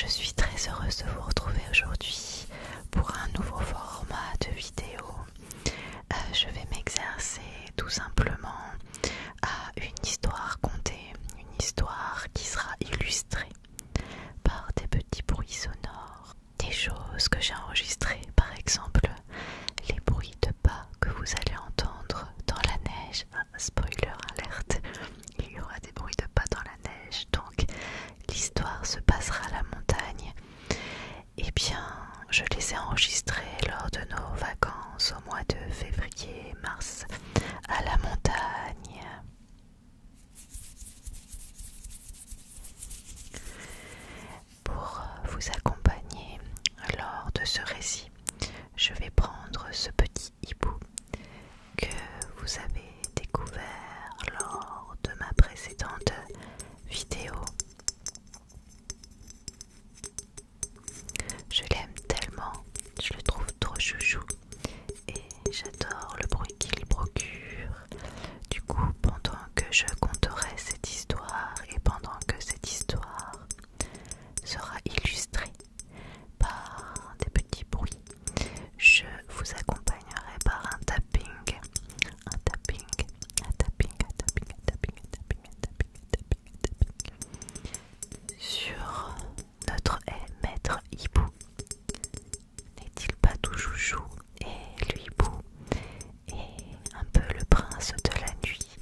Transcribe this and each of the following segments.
Je suis très heureuse de vous retrouver aujourd'hui pour un nouveau format de vidéo. Je vais m'exercer tout simplement à une histoire contée, une histoire qui sera illustrée par des petits bruits sonores, des choses que j'ai enregistrées, par exemple les bruits de pas que vous allez entendre dans la neige. Spoiler alerte, il y aura des bruits de pas dans la neige, donc l'histoire se passera à la montagne. Eh bien, je les ai enregistrés lors de nos vacances au mois de février, mars, à la montagne. Pour vous accompagner lors de ce récit, je vais prendre ce petit hibou que vous avez découvert lors de ma précédente vidéo. Je l'aime tellement, je le trouve trop chouchou et j'adore le bruit qu'il procure. Du coup, pendant que je conterai cette histoire et pendant que cette histoire sera illustrée par des petits bruits, je vous accompagnerai par un tapping, un tapping, un tapping, un tapping, un tapping, un tapping, un tapping, un tapping, un tapping sur notre maître hibou. N'est-il pas tout chouchou? Et le hibou est un peu le prince de la nuit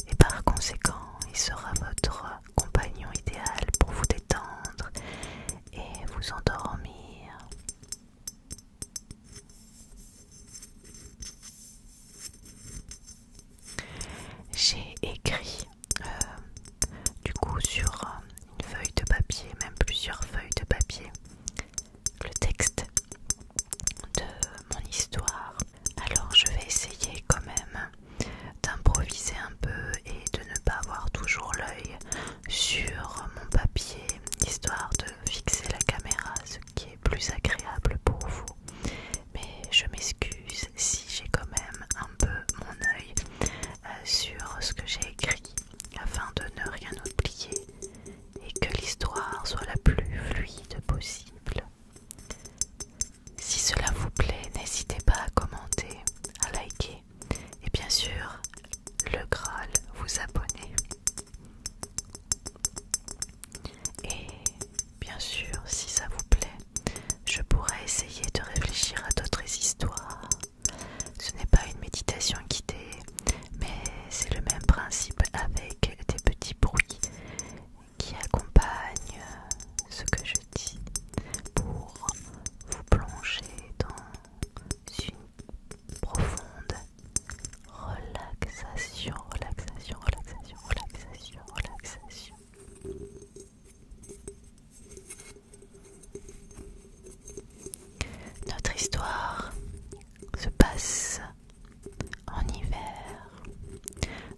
et par conséquent il sera votre compagnon idéal pour vous détendre et vous endormir. J'ai écrit du coup sur une feuille de papier, même plusieurs feuilles de papier, le texte de mon histoire. Alors je vais essayer quand même d'improviser un peu et de ne pas avoir toujours l'œil sur mon papier, histoire de fixer la caméra, ce qui est plus agréable pour vous. Mais je m'excuse si j'ai quand même un peu mon œil sur ce que j'ai écrit afin de ne rien oublier et que l'histoire soit la plus fluide possible. Si cela vous plaît, n'hésitez pas à commenter, à liker et bien sûr, le Graal, vous abonner. Et bien sûr, si ça vous plaît, je pourrais essayer de réfléchir à d'autres histoires. Ce n'est pas une méditation guidée, mais c'est le même principe avec des petits bruits qui accompagnent ce que je dis pour vous plonger dans une profonde relaxation, relaxation, relaxation, relaxation, relaxation. Notre histoire se passe en hiver,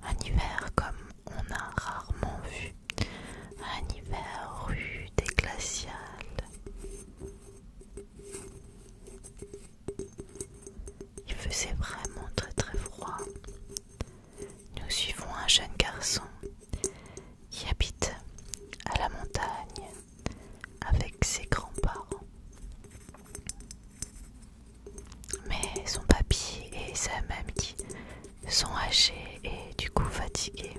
un hiver comme on a rarement vu, un hiver rude et glacial. Il faisait vraiment très très froid. Nous suivons un jeune garçon qui habite à la montagne avec ses grands-parents. Mais son papy et sa mamie sont âgés et du coup fatigués.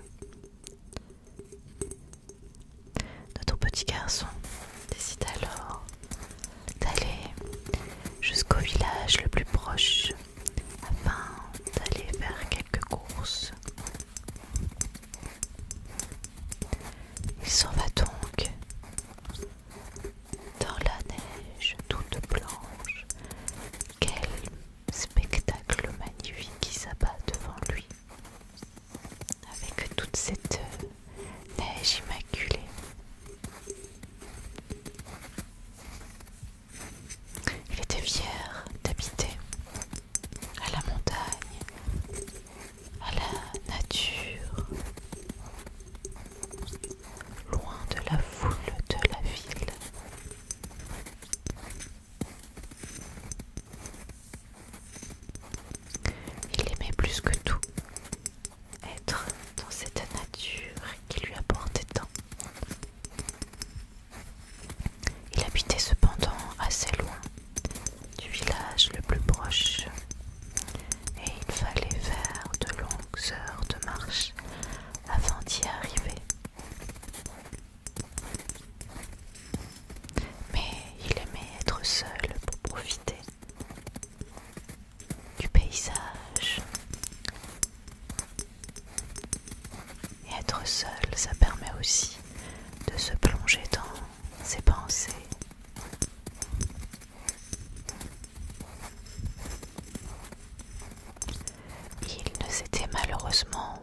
Notre petit garçon décide alors d'aller jusqu'au village le plus proche afin d'aller faire quelques courses. Il s'en va donc dans la neige toute blanche. Quel spectacle magnifique qui s'abat devant lui, avec toute cette neige immaculée. Il était fier d'habiter à la montagne, à la nature, loin ses pensées. Il ne s'était malheureusement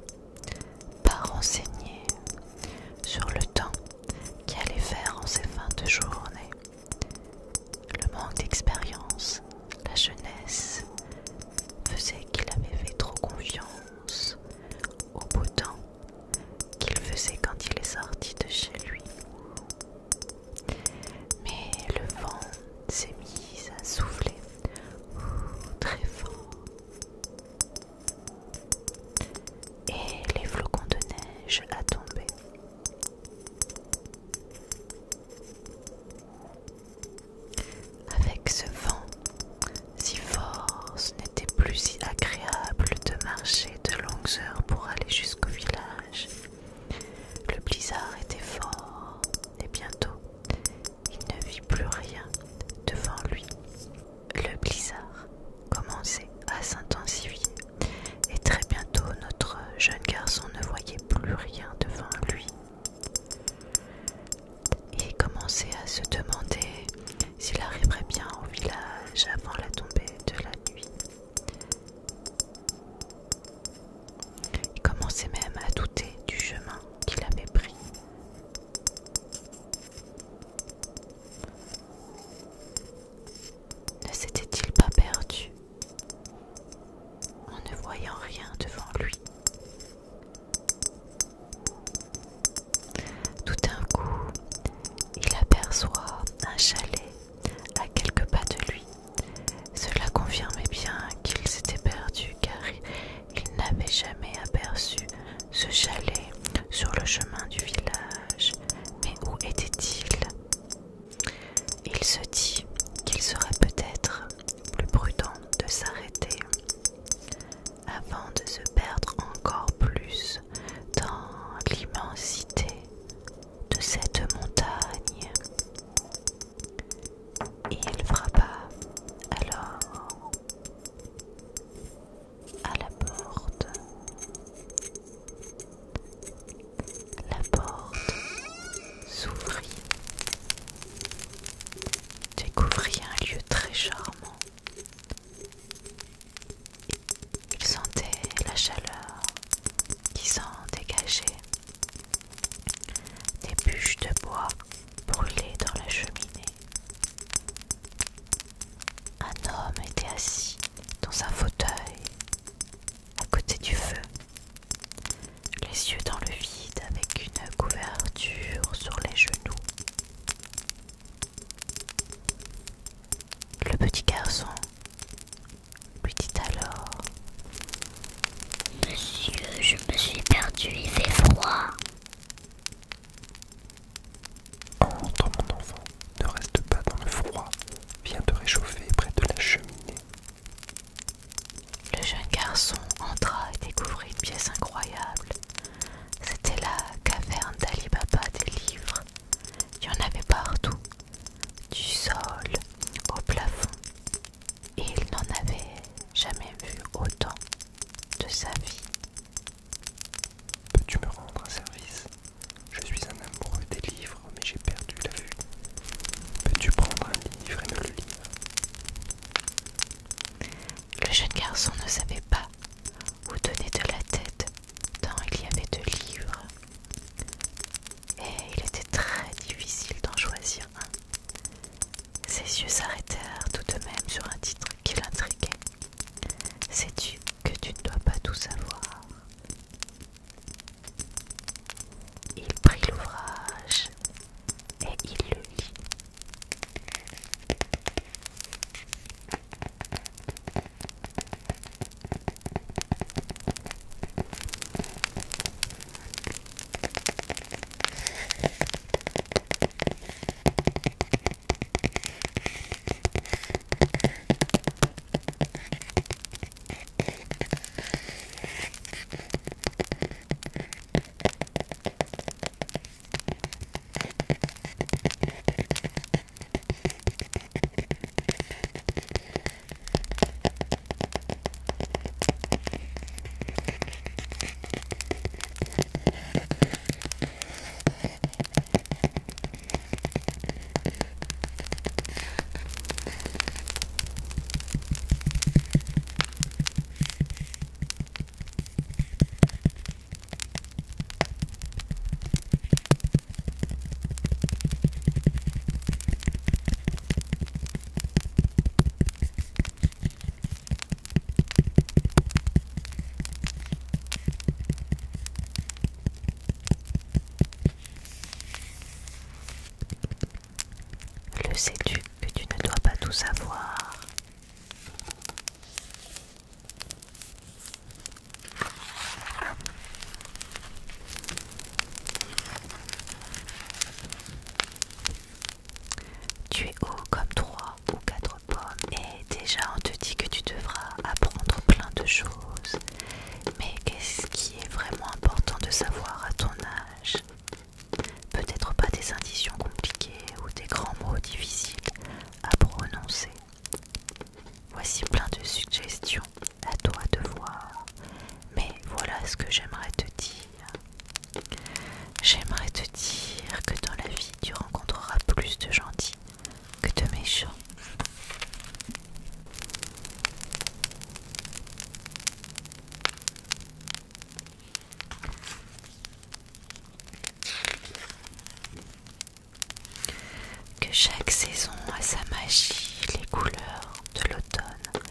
pas renseigné sur le temps qu'il allait faire en ces fins de journée. Le manque d'expérience, la jeunesse, faisait qu'il avait fait trop confiance au beau temps qu'il faisait quand il est sorti de chez lui. Mais le vent s'est mis à souffler très fort et les flocons de neige à tomber. Avec ce vent si fort, ce n'était plus si agréable de marcher de longues heures pour aller jusqu'au village. Le blizzard était fort et bientôt il ne vit plus rien devant lui. Le blizzard commençait à s'intensifier et très bientôt notre jeune garçon ne voyait plus rien devant lui. Il commençait à se demander s'il arriverait bien au village avant la tombée de la nuit. Il commençait même à douter du chemin qu'il avait pris. Ne s'était-il pas perdu en ne voyant rien devant lui? Tout d'un coup, il aperçoit un chalet à quelques pas de lui. Cela confirmait bien qu'il s'était perdu car il n'avait jamais aperçu ce chalet sur le chemin du village. Mais où était-il? Il se dit qu'il serait peut-être plus prudent de s'arrêter avant de se perdre encore plus dans l'immensité de cette montagne. Il frappa alors à la porte. La porte s'ouvrit, découvrit un lieu très charmant. Il sentait la chaleur qui s'en dégageait. Des bûches de bois brûlaient dans la cheminée. Un homme était assis dans un fauteuil à côté du feu, les yeux dans le vide avec une couverture sur les genoux. Le petit garçon lui dit alors: Monsieur, je me suis perdu, il fait froid. Entre, mon enfant, ne reste pas dans le froid. Viens te réchauffer près de la cheminée. Le sais-tu que tu ne dois pas tout savoir? Tu es haut comme 3 ou 4 pommes et déjà on te dit que tu devras apprendre plein de choses. Mais qu'est-ce qui est vraiment important de savoir à ton âge? Peut-être pas des inditions compliquées ou des grands mots difficiles à prononcer. Voici plein de suggestions, à toi de voir. Mais voilà ce que j'aimerais te dire. J'aimerais te dire que dans la vie, tu rencontreras plus de gentils que de méchants. Que chaque saison a sa magie, les couleurs de l'automne,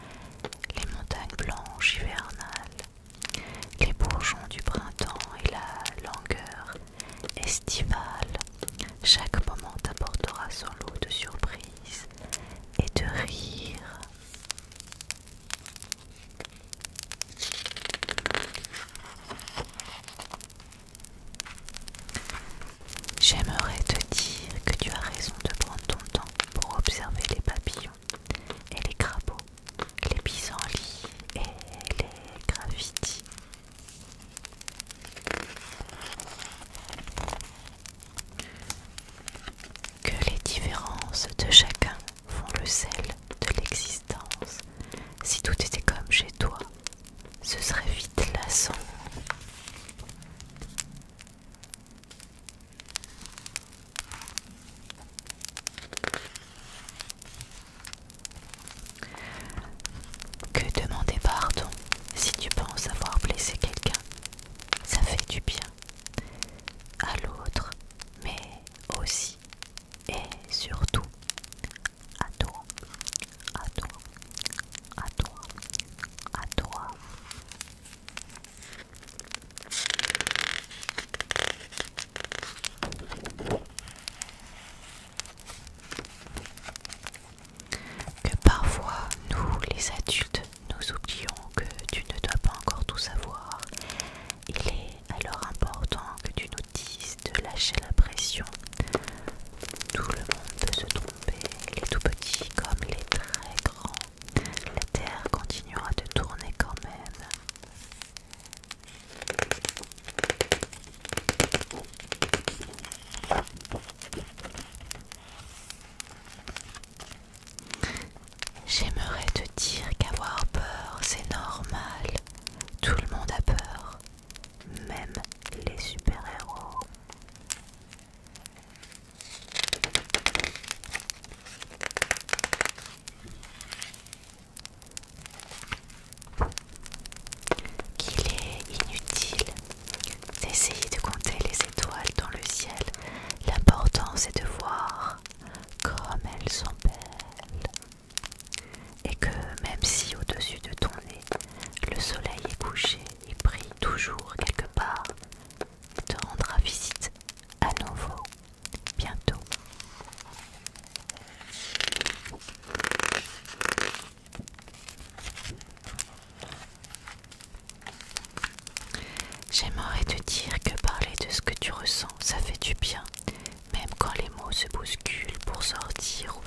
les montagnes blanches hivernales, les bourgeons du printemps et la langueur estivale. Chaque moment t'apportera son lot de surprises et de rires. J'aimerais te dire que tu as raison de prendre ton temps pour observer les papillons et les crapauds, les pissenlits et les graffitis. Que les différences de chacun font le sel de l'existence. Si tout était comme chez toi, ce serait vite lassant. Que demander pardon si tu penses avoir blessé quelqu'un, ça fait du bien à l'autre, mais aussi et surtout à toi, à toi, à toi, à toi. Que parfois, nous les adultes, nous oublions que tu ne dois pas encore tout savoir. Il est alors important que tu nous dises de lâcher la pression. Tout le monde peut se tromper, les tout petits comme les très grands. La terre continuera de tourner quand même. J'aimerais te dire qu'avoir peur, c'est normal. Tout le monde a peur, même les super-héros. Qu'il est inutile d'essayer de compter les étoiles dans le ciel. L'important c'est de voir comme elles sont belles. Et que même si au-dessus de ton nez, le soleil est couché, il brille toujours quelque part, te rendra visite à nouveau bientôt. J'aimerais te dire que parler de ce que tu ressens, ça fait du bien, même quand les mots se bousculent pour sortir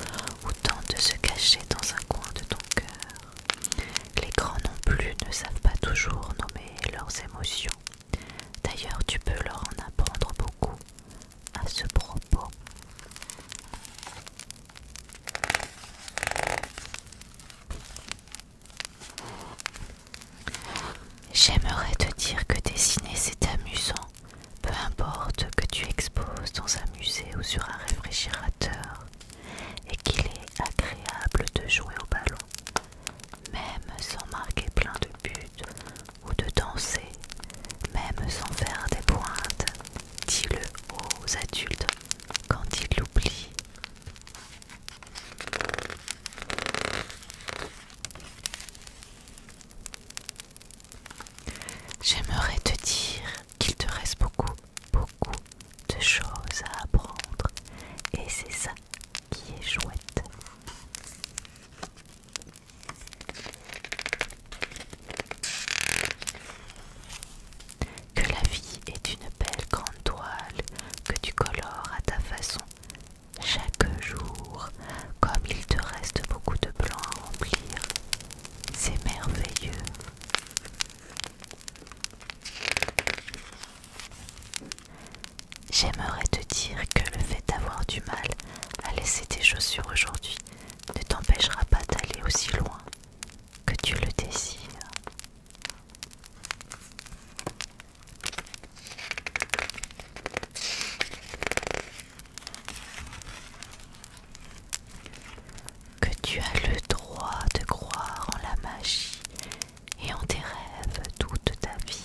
ou tentent de se cacher dans un coin de ton cœur. Les grands non plus ne savent pas toujours nommer leurs émotions. D'ailleurs, tu peux leur en apprendre beaucoup à ce propos. J'aimerais te dire que dessiner c'est amusant, peu importe que tu exposes dans un musée ou sur un réfrigérateur, et qu'il est agréable de jouer au ballon, même sans marquer plein de buts, ou de danser, même sans faire des pointes. Dis-le aux adultes quand ils l'oublient. J'aimerais te dire qu'il te reste beaucoup, beaucoup de choses à apprendre, et c'est ça qui est chouette. chaussures aujourd'hui ne t'empêchera pas d'aller aussi loin que tu le désires. Que tu as le droit de croire en la magie et en tes rêves toute ta vie.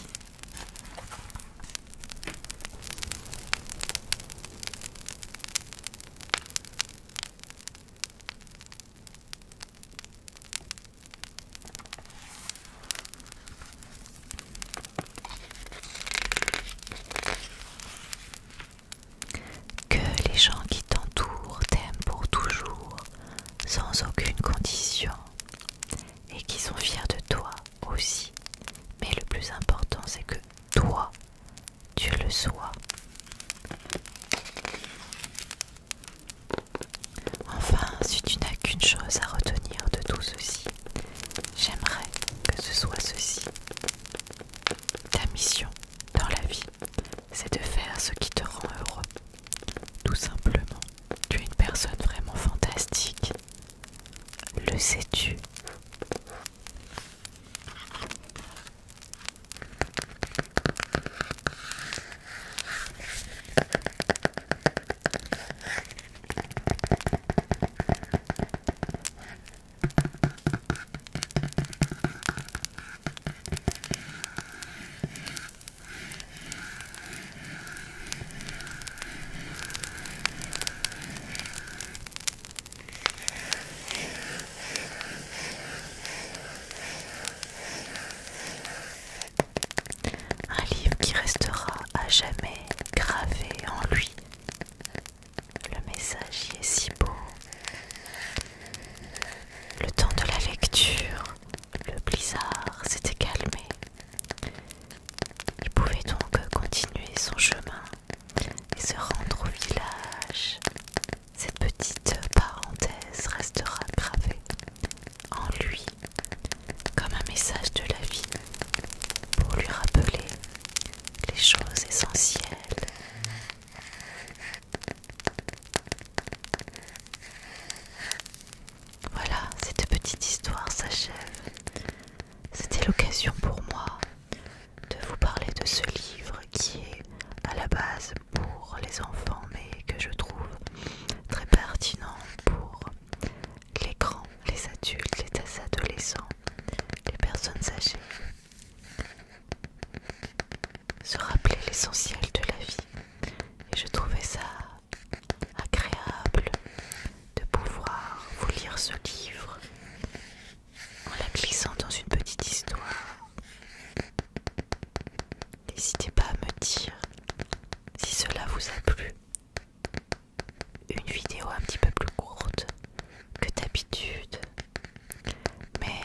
Que les gens qui t'entourent t'aiment pour toujours, sans aucune condition, et qui sont fiers de toi aussi. Mais le plus important, c'est que toi, tu le sois. Enfin, si tu n'as qu'une chose à retenir de tout ceci, j'aimerais que ce soit ceci. Ta mission dans la vie, c'est de faire ce qui te rend heureux. Tout simplement, tu es une personne vraiment fantastique. Le sais-tu? Un livre qui restera à jamais gravé en lui. Le message y est si beau. Le temps de la lecture, le blizzard s'était calmé. Il pouvait donc continuer son chemin et se rendre au village. Cette petite parenthèse restera gravée en lui comme un message de la vie pour lui rappeler les choses essentielles. Voilà, cette petite histoire s'achève. C'était l'occasion pour moi de vous parler de ce livre qui est à la base pour les enfants mais que je trouve très pertinent pour les grands, les adultes, les adolescents, les personnes âgées. Se rappeler l'essentiel de la vie. Et je trouvais ça agréable de pouvoir vous lire ce livre en la glissant dans une petite histoire. N'hésitez pas à me dire si cela vous a plu. Une vidéo un petit peu plus courte que d'habitude, mais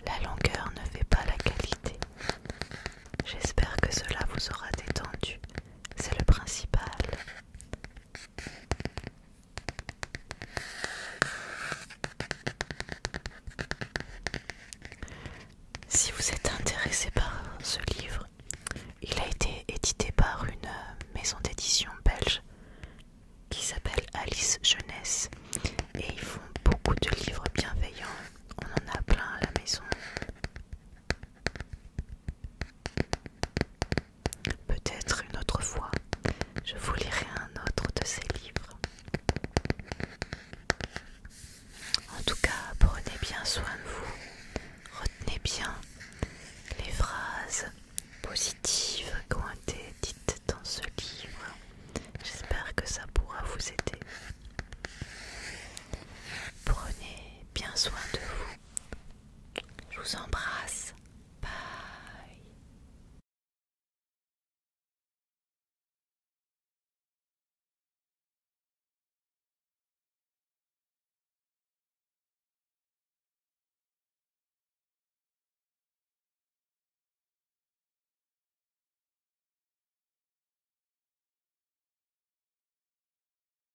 la longueur ne fait pas la qualité. J'espère que cela vous aura détendu, c'est le principal. Si vous êtes intéressé par ce livre, il a été édité par une maison d'édition belge qui s'appelle Alice Jeunesse et ils font beaucoup de livres bienveillants. On en a plein à la maison. Peut-être une autre fois, je vous lirai un autre de ces livres. En tout cas, prenez bien soin de vous. Retenez bien les phrases positives qui ont été dites dans ce livre. J'espère que ça pourra vous aider. Prenez bien soin de vous. Je vous embrasse.